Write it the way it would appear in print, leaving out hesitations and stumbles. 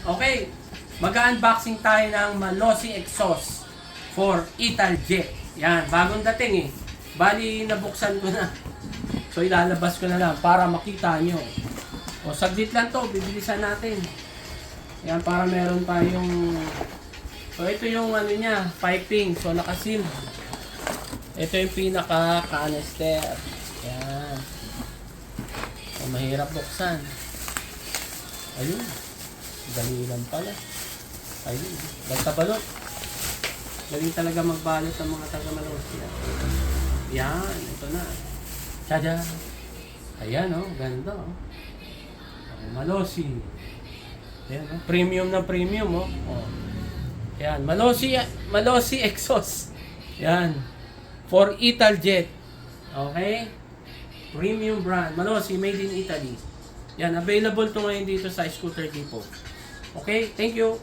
Okay, mag-unboxing tayo ng Malossi exhaust for Italjet. Yan, bagong dating eh. Bali, nabuksan ko na. So, ilalabas ko na lang para makita nyo. O, saglit lang to, bibilisan natin. Yan, para meron tayong... So, ito yung ano niya, piping. So, nakasil. Ito yung pinaka-canister. Yan. So, mahirap buksan. Ayun. Dali lang pala. Ayun. Basta balot. Galing talaga magbalot ng mga taga-Malossi. Yan. Ito na. Tada! Ayan o. Ganda o. Malossi. Ayan o. Premium na premium o. Yan. Malossi exhaust. Yan. For Italjet. Okay? Premium brand. Malossi. Made in Italy. Yan. Available to ngayon dito sa Scooter Depot. Okay? Thank you.